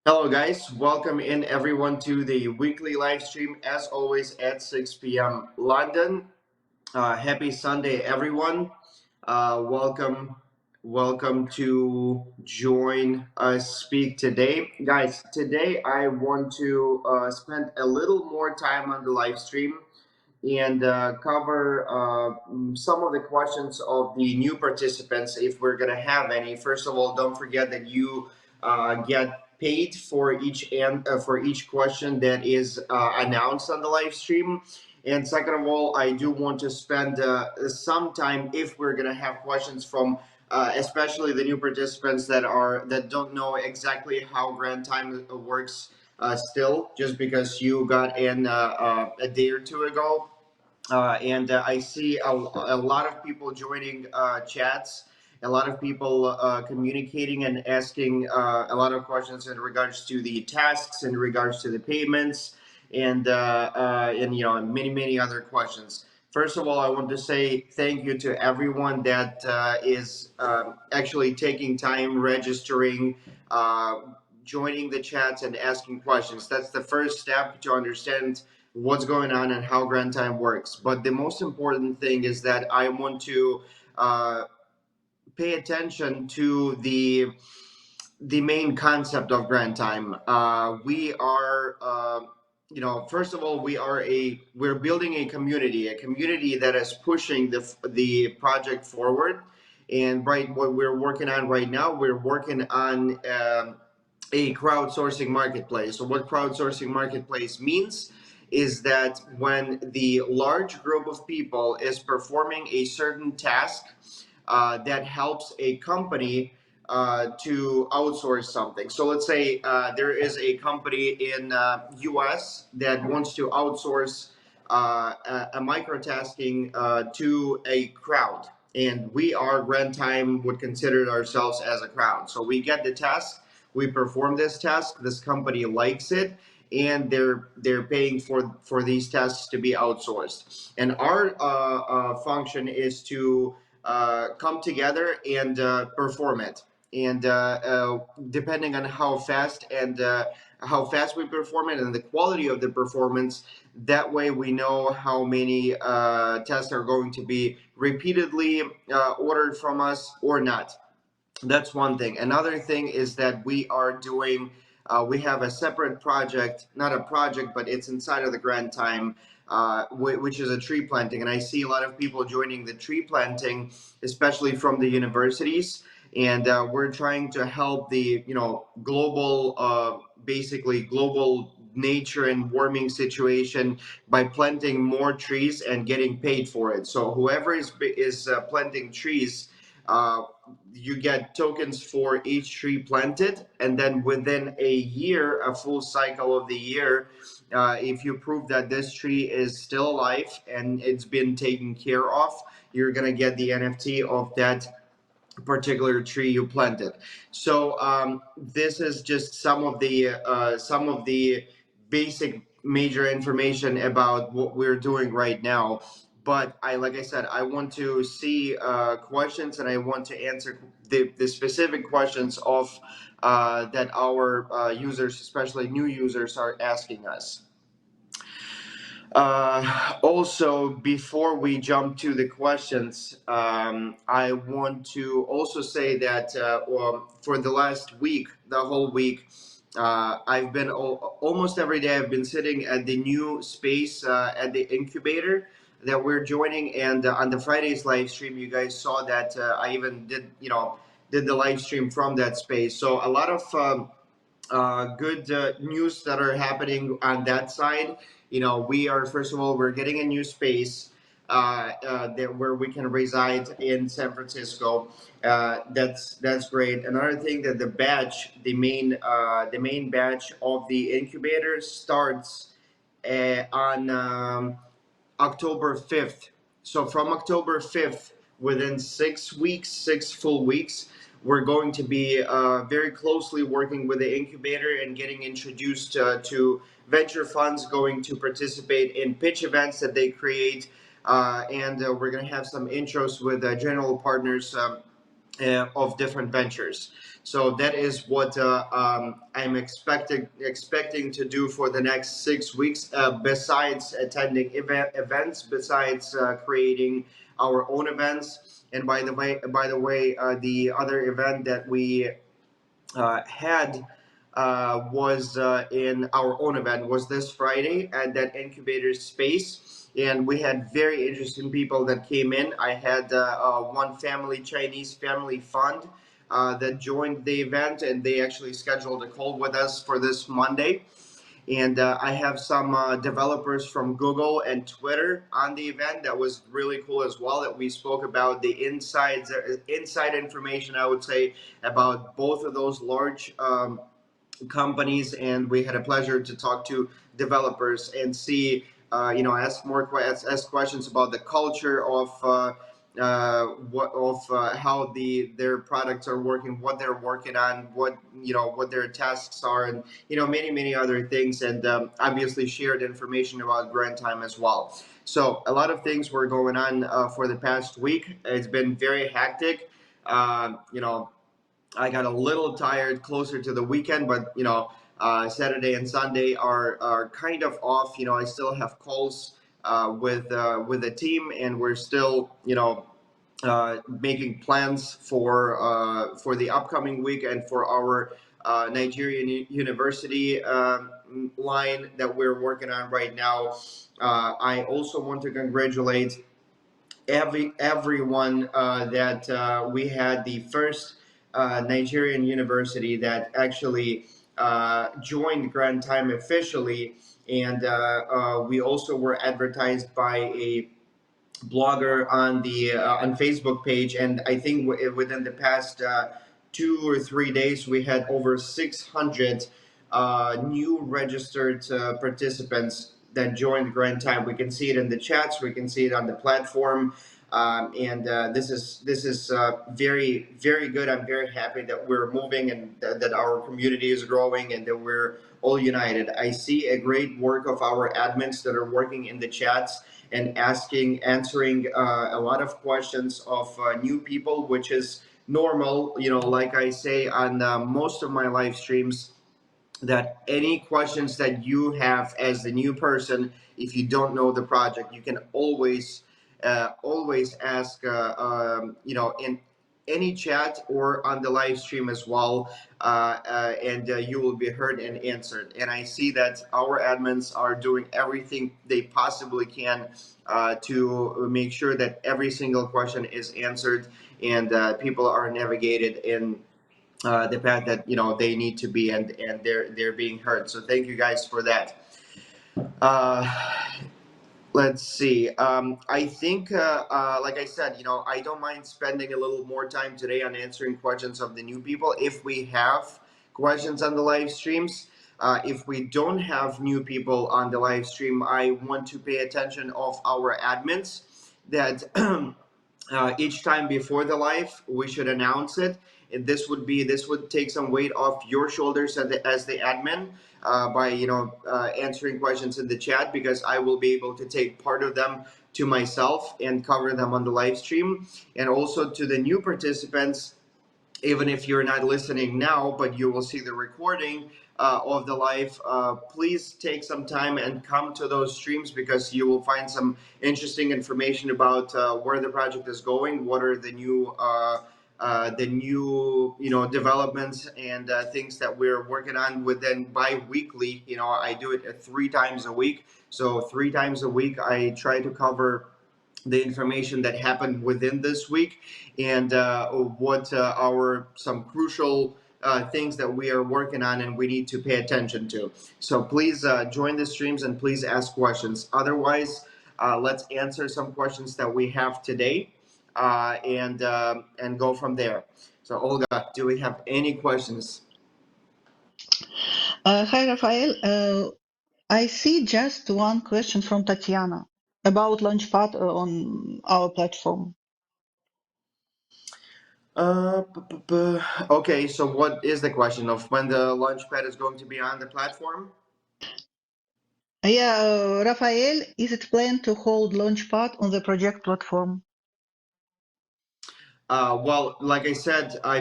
Hello, guys. Welcome in everyone to the weekly live stream, as always, at 6 p.m. London. Happy Sunday, everyone. Welcome to join us speak today. Guys, today I want to spend a little more time on the live stream and cover some of the questions of the new participants if we're going to have any. First of all, don't forget that you get paid for for each question that is announced on the live stream. And second of all, I do want to spend some time if we're going to have questions from especially the new participants that don't know exactly how Grand Time works still, just because you got in a day or two ago. And I see a lot of people joining chats, a lot of people communicating and asking a lot of questions in regards to the tasks, in regards to the payments, and many other questions. First of all, I want to say thank you to everyone that is actually taking time registering. Joining the chats and asking questions. That's the first step to understand what's going on and how Grand Time works. But the most important thing is that I want to uh, pay attention to the main concept of Grand Time. We are. First of all, we're building a community that is pushing the project forward. And right, what we're working on right now, we're working on a crowdsourcing marketplace. So what crowdsourcing marketplace means is that when the large group of people is performing a certain task that helps a company to outsource something. So let's say there is a company in US that wants to outsource a microtasking to a crowd. And we are Grand Time would consider ourselves as a crowd. So we get the task, we perform this task, this company likes it, and they're paying for these tasks to be outsourced. And our function is to come together and perform it. And depending on how fast we perform it and the quality of the performance, that way we know how many tests are going to be repeatedly ordered from us or not. That's one thing. Another thing is that we have a separate project, not a project, but it's inside of the Grand Time, which is a tree planting. And I see a lot of people joining the tree planting, especially from the universities. And we're trying to help the, global, basically global nature and warming situation by planting more trees and getting paid for it. So whoever is planting trees, uh, you get tokens for each tree planted, and then within a year, a full cycle of the year, if you prove that this tree is still alive and it's been taken care of, you're gonna get the NFT of that particular tree you planted. So this is just some of the basic major information about what we're doing right now. But like I said, I want to see questions, and I want to answer the specific questions of that our users, especially new users, are asking us. Also, before we jump to the questions, I want to also say that for the last week, the whole week, I've been almost every day. I've been sitting at the new space at the incubator that we're joining, and on the Friday's live stream, you guys saw that I even did the live stream from that space. So a lot of good news that are happening on that side. We are, first of all, we're getting a new space where we can reside in San Francisco. That's great. Another thing that the main batch of the incubator starts on October 5th. So from October 5th, within 6 weeks, 6 full weeks, we're going to be very closely working with the incubator and getting introduced to venture funds going to participate in pitch events that they create. And we're going to have some intros with general partners. of different ventures. So that is what I'm expecting to do for the next 6 weeks. Besides attending events, besides creating our own events, and by the way, the other event that we had was in our own event was this Friday at that incubator space, and we had very interesting people that came in. I had one family, Chinese family fund, that joined the event, and they actually scheduled a call with us for this Monday. And I have some developers from Google and Twitter on the event. That was really cool as well. That we spoke about the inside information, I would say, about both of those large companies, and we had a pleasure to talk to developers and see, ask questions about the culture of how their products are working, what they're working on, what their tasks are, and many other things, and obviously shared information about Grand Time as well. So a lot of things were going on for the past week. It's been very hectic. Uh, you know, I got a little tired closer to the weekend, but Saturday and Sunday are kind of off. I still have calls with the team, and we're still making plans for the upcoming week and for our Nigerian University line that we're working on right now. I also want to congratulate everyone that we had the first Nigerian university that actually joined Grand Time officially, and we also were advertised by a blogger on the on Facebook page, and I think within the past 2 or 3 days we had over 600 new registered participants that joined Grand Time. We can see it in the chats, we can see it on the platform, and this is very good. I'm very happy that we're moving and that our community is growing and that we're all united. I see a great work of our admins that are working in the chats and answering a lot of questions of new people, which is normal. Like I say on most of my live streams, that any questions that you have as the new person, if you don't know the project, you can always ask, in any chat or on the live stream as well, and you will be heard and answered. And I see that our admins are doing everything they possibly can to make sure that every single question is answered, and people are navigated in the path that they need to be, and they're being heard. So thank you guys for that. Uh, let's see. I think, like I said, I don't mind spending a little more time today on answering questions of the new people if we have questions on the live streams. If we don't have new people on the live stream, I want to pay attention of our admins that each time before the live we should announce it, and this would take some weight off your shoulders as the admin, by answering questions in the chat, because I will be able to take part of them to myself and cover them on the live stream. And also to the new participants, even if you're not listening now, but you will see the recording of the live, please take some time and come to those streams, because you will find some interesting information about where the project is going, what are the new developments and things that we're working on within bi-weekly. I do it 3 times a week, so 3 times a week I try to cover the information that happened within this week, and what our some crucial things that we are working on and we need to pay attention to. So please join the streams and please ask questions. Otherwise, let's answer some questions that we have today, and go from there. So Olga, do we have any questions? Hi, Rafael. I see just one question from Tatiana about Launchpad on our platform. Okay, so what is the question of when the Launchpad is going to be on the platform? Yeah, Rafael, is it planned to hold Launchpad on the project platform? Well, like I've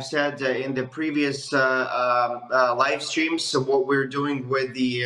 said in the previous live streams, so what we're doing with the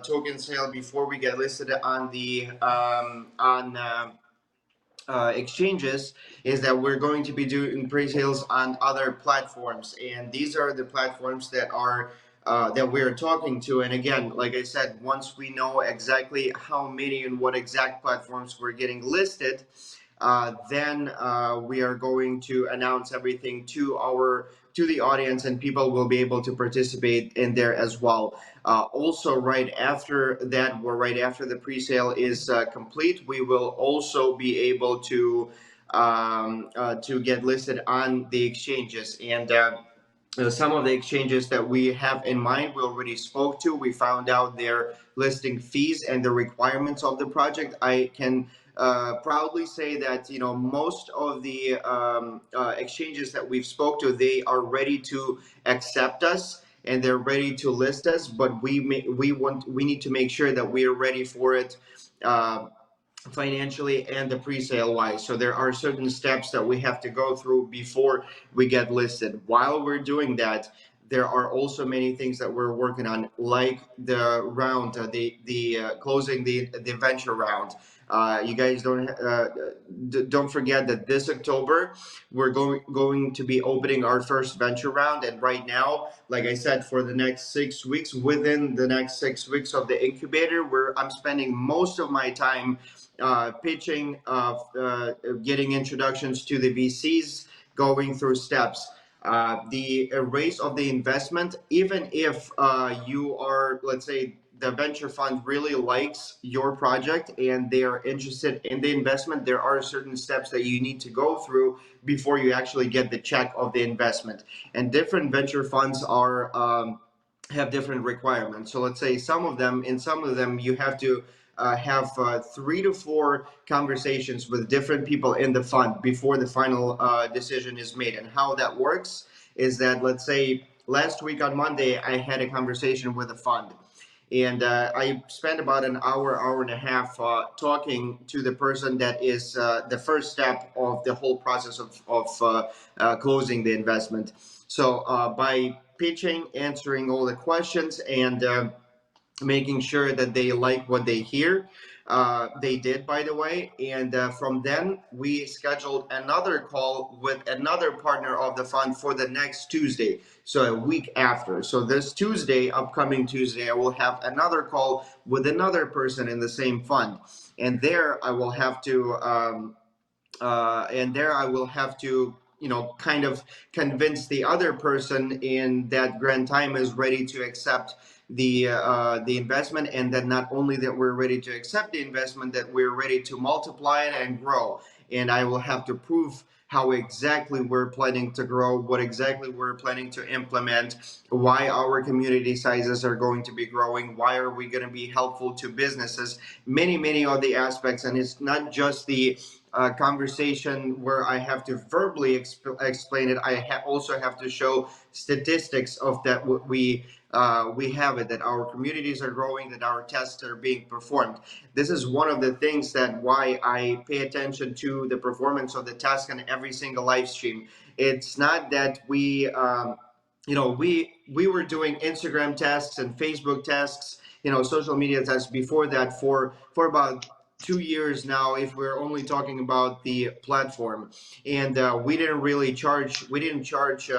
token sale before we get listed on the on exchanges is that we're going to be doing pre-sales on other platforms, and these are the platforms that are that we're talking to. And again, like I said, once we know exactly how many and what exact platforms we're getting listed, then we are going to announce everything to the audience, and people will be able to participate in there as well. Also, right after that, or right after the pre-sale is complete, we will also be able to get listed on the exchanges. And some of the exchanges that we have in mind, we already spoke to. We found out their listing fees and the requirements of the project. I can proudly say that most of the exchanges that we've spoke to, they are ready to accept us and they're ready to list us. But we need to make sure that we are ready for it. Financially and the pre-sale wise, so there are certain steps that we have to go through before we get listed. While we're doing that, there are also many things that we're working on, like the round, the closing the venture round. You guys don't forget that this October we're going to be opening our first venture round. And right now, like I said, for the next 6 weeks, within the next 6 weeks of the incubator, where I'm spending most of my time pitching, getting introductions to the VCs, going through steps. The raise of the investment, even if you are, let's say, the venture fund really likes your project and they are interested in the investment, there are certain steps that you need to go through before you actually get the check of the investment. And different venture funds are have different requirements. So let's say in some of them, you have to have 3 to 4 conversations with different people in the fund before the final decision is made. And how that works is that, let's say, last week on Monday, I had a conversation with a fund. And I spent about an hour and a half talking to the person that is the first step of the whole process of closing the investment. So by pitching, answering all the questions, and making sure that they like what they hear. They did, by the way. And from then, we scheduled another call with another partner of the fund for the next Tuesday, so a week after. So this Tuesday, upcoming Tuesday, I will have another call with another person in the same fund. And there I will have to kind of convince the other person in that Grand Time is ready to accept the investment, and that not only that we're ready to accept the investment, that we're ready to multiply it and grow. And I will have to prove how exactly we're planning to grow, what exactly we're planning to implement, why our community sizes are going to be growing, why are we going to be helpful to businesses, many of the aspects. And it's not just the conversation where I have to verbally explain it. I also have to show statistics of that we have it, that our communities are growing, that our tests are being performed. This is one of the things that why I pay attention to the performance of the test on every single live stream. It's not that we were doing Instagram tests and Facebook tests, social media tests before that for about 2 years now, if we're only talking about the platform. And we didn't charge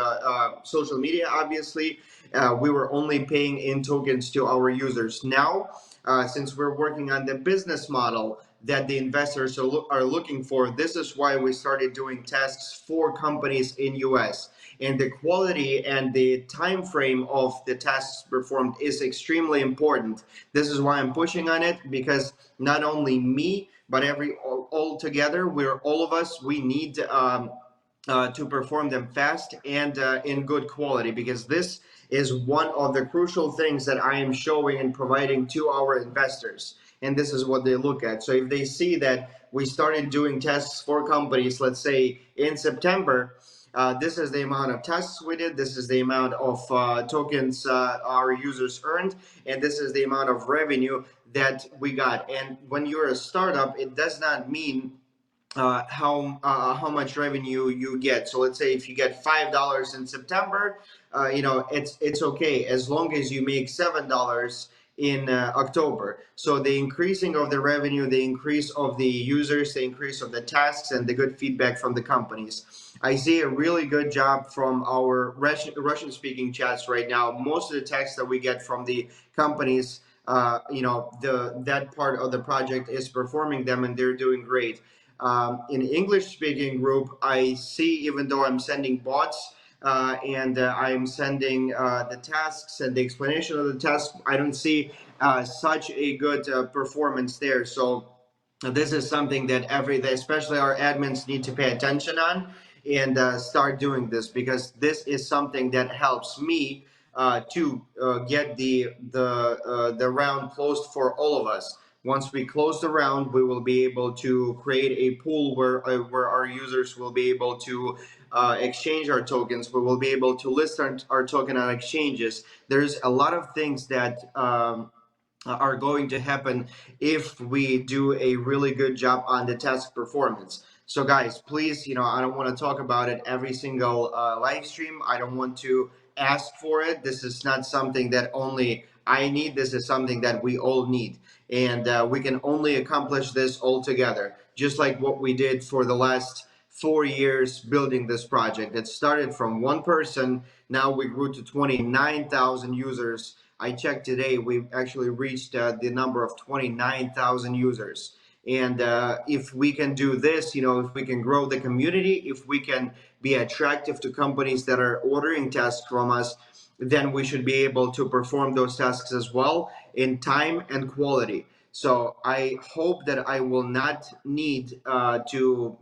social media, obviously. We were only paying in tokens to our users. Now, since we're working on the business model that the investors are looking for, this is why we started doing tests for companies in US. And the quality and the time frame of the tests performed is extremely important. This is why I'm pushing on it, because not only me, but all together, all of us, we need to perform them fast and in good quality, because this is one of the crucial things that I am showing and providing to our investors. And this is what they look at. So if they see that we started doing tests for companies, let's say in September, this is the amount of tests we did, this is the amount of tokens our users earned, and this is the amount of revenue that we got. And when you're a startup, it does not mean how much revenue you get. So let's say if you get $5 in September, it's okay as long as you make $7 in October. So the increasing of the revenue, the increase of the users, the increase of the tasks, and the good feedback from the companies. I see a really good job from our Russian speaking chats right now. Most of the texts that we get from the companies, that part of the project is performing them, and they're doing great. In English speaking group, I see, even though I'm sending bots and I'm sending the tasks and the explanation of the task, I don't see such a good performance there. So this is something that especially our admins, need to pay attention on and start doing this, because this is something that helps me to get the round closed for all of us. Once we close the round, we will be able to create a pool where our users will be able to exchange our tokens. We will be able to list our token on exchanges. There's a lot of things that are going to happen if we do a really good job on the task performance. So guys, please, I don't want to talk about it every single live stream. I don't want to ask for it. This is not something that only I need. This is something that we all need. And we can only accomplish this all together, just like what we did for the last 4 years building this project. It started from one person. Now we grew to 29,000 users. I checked today, we've actually reached the number of 29,000 users. And if we can do this, if we can grow the community, if we can be attractive to companies that are ordering tasks from us, then we should be able to perform those tasks as well in time and quality. So I hope that I will not need to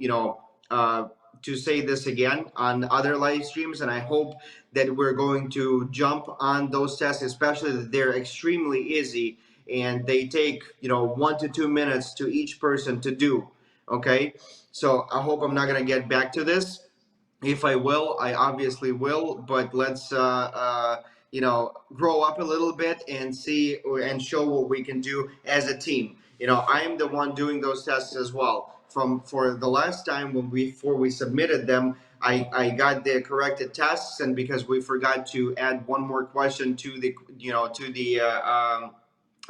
say this again on other live streams, and I hope that we're going to jump on those tests, especially that they're extremely easy and they take 1 to 2 minutes to each person to do. Okay, so I hope I'm not going to get back to this. If I will, I obviously will, but let's grow up a little bit and see and show what we can do as a team. I am the one doing those tests as well. For the last time before we submitted them, I got the corrected tests, and because we forgot to add one more question to the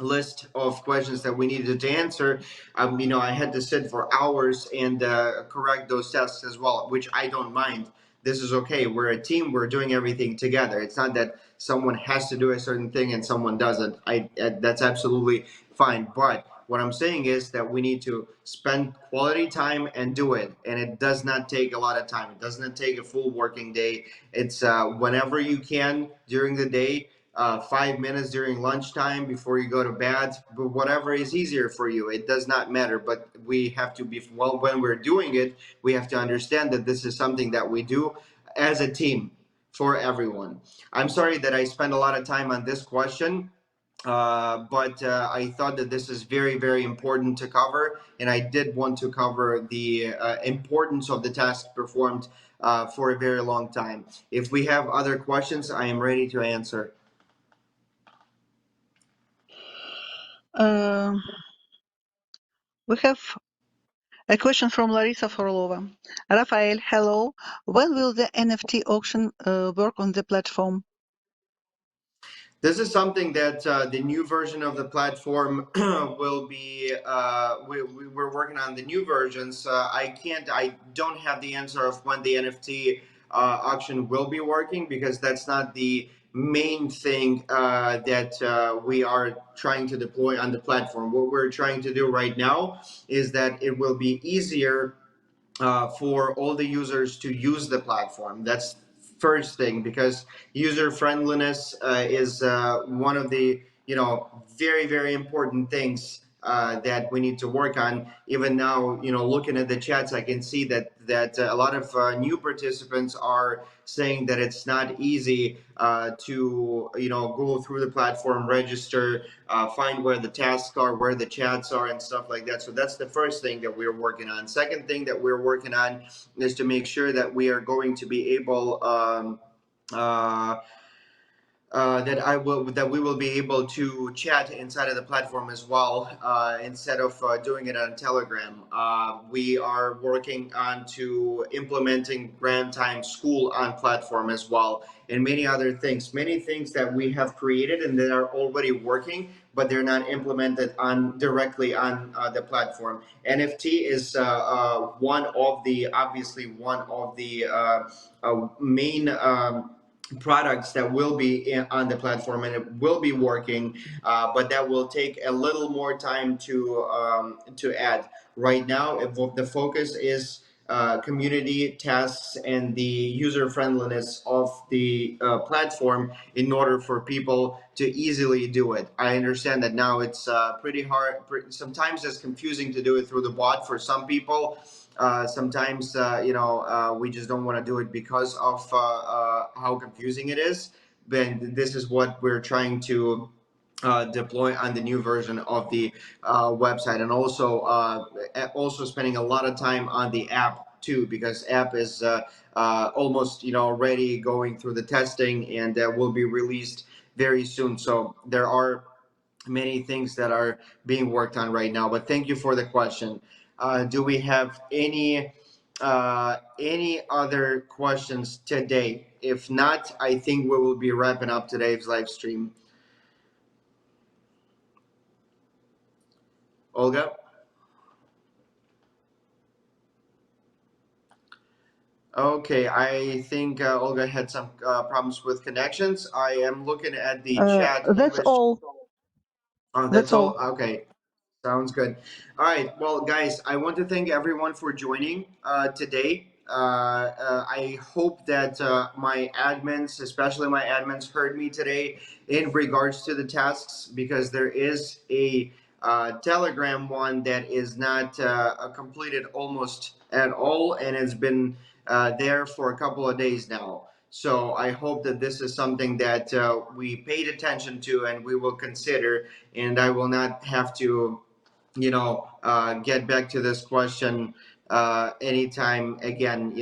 list of questions that we needed to answer, I had to sit for hours and correct those tests as well, which I don't mind. This is okay. We're a team. We're doing everything together. It's not that someone has to do a certain thing and someone doesn't. That's absolutely fine. But what I'm saying is that we need to spend quality time and do it. And it does not take a lot of time. It doesn't take a full working day. It's whenever you can during the day, 5 minutes during lunchtime before you go to bed, but whatever is easier for you, it does not matter. But we have to be, well, when we're doing it, we have to understand that this is something that we do as a team for everyone. I'm sorry that I spent a lot of time on this question, but I thought that this is very, very important to cover, and I did want to cover the importance of the task performed for a very long time. If we have other questions, I am ready to answer. We have a question from Larissa Forlova. Rafael, hello. When will the NFT auction work on the platform? This is something that the new version of the platform will be. We're working on the new versions. I don't have the answer of when the NFT auction will be working, because that's not the main thing that we are trying to deploy on the platform. What we're trying to do right now is that it will be easier for all the users to use the platform. That's first thing, because user friendliness is one of the very, very important things that we need to work on. Even now, looking at the chats, I can see that a lot of new participants are saying that it's not easy to go through the platform, register, find where the tasks are, where the chats are, and stuff like that. So that's the first thing that we're working on. Second thing that we're working on is to make sure that we are going to be able that we will be able to chat inside of the platform as well, instead of doing it on Telegram. We are working on to implementing Grand Time School on platform as well, and many things that we have created and that are already working, but they're not implemented on directly on the platform. NFT is one of the main products that will be on the platform, and it will be working, but that will take a little more time to add. Right now, the focus is community tasks and the user friendliness of the platform in order for people to easily do it. I understand that now it's pretty hard, sometimes it's confusing to do it through the bot for some people. Sometimes we just don't want to do it because of how confusing it is. Then this is what we're trying to deploy on the new version of the website, and also spending a lot of time on the app too, because app is almost already going through the testing, and will be released very soon. So there are many things that are being worked on right now. But thank you for the question. Do we have any other questions today? If not, I think we will be wrapping up today's live stream. Olga? Okay, I think Olga had some problems with connections. I am looking at the chat. That's English. all. Oh, That's that's all. all. Okay. Sounds good. All right. Well, guys, I want to thank everyone for joining today. I hope that my admins, especially my admins, heard me today in regards to the tasks, because there is a Telegram one that is not completed almost at all, and it's been there for a couple of days now. So I hope that this is something that we paid attention to and we will consider, and I will not have to get back to this question anytime again,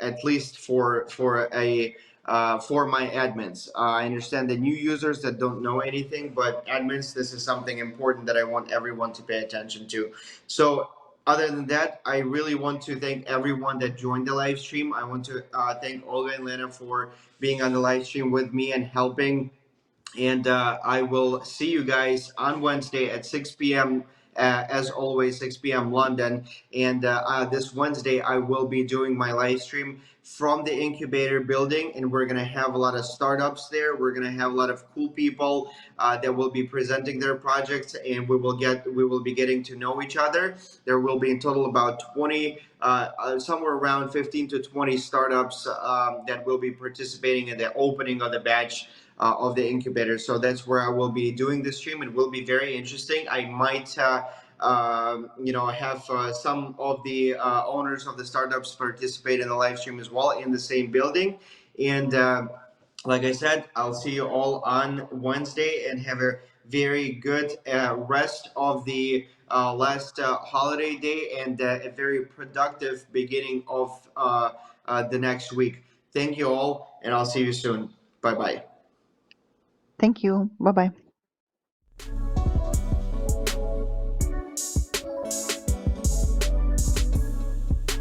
at least for my admins. I understand the new users that don't know anything, but admins, this is something important that I want everyone to pay attention to. So other than that, I really want to thank everyone that joined the live stream. I want to thank Olga and Lena for being on the live stream with me and helping, and I will see you guys on Wednesday at 6 p.m. As always, 6 p.m. London. And this Wednesday, I will be doing my live stream from the incubator building, and we're gonna have a lot of startups there. We're gonna have a lot of cool people that will be presenting their projects, and we will be getting to know each other. There will be in total about 20, somewhere around 15 to 20 startups that will be participating in the opening of the batch of the incubator. So that's where I will be doing the stream. It will be very interesting. I might have some of the owners of the startups participate in the live stream as well in the same building. And like I said, I'll see you all on Wednesday, and have a very good rest of the last holiday day, and a very productive beginning of the next week. Thank you all, and I'll see you soon. Bye bye. Thank you. Bye bye.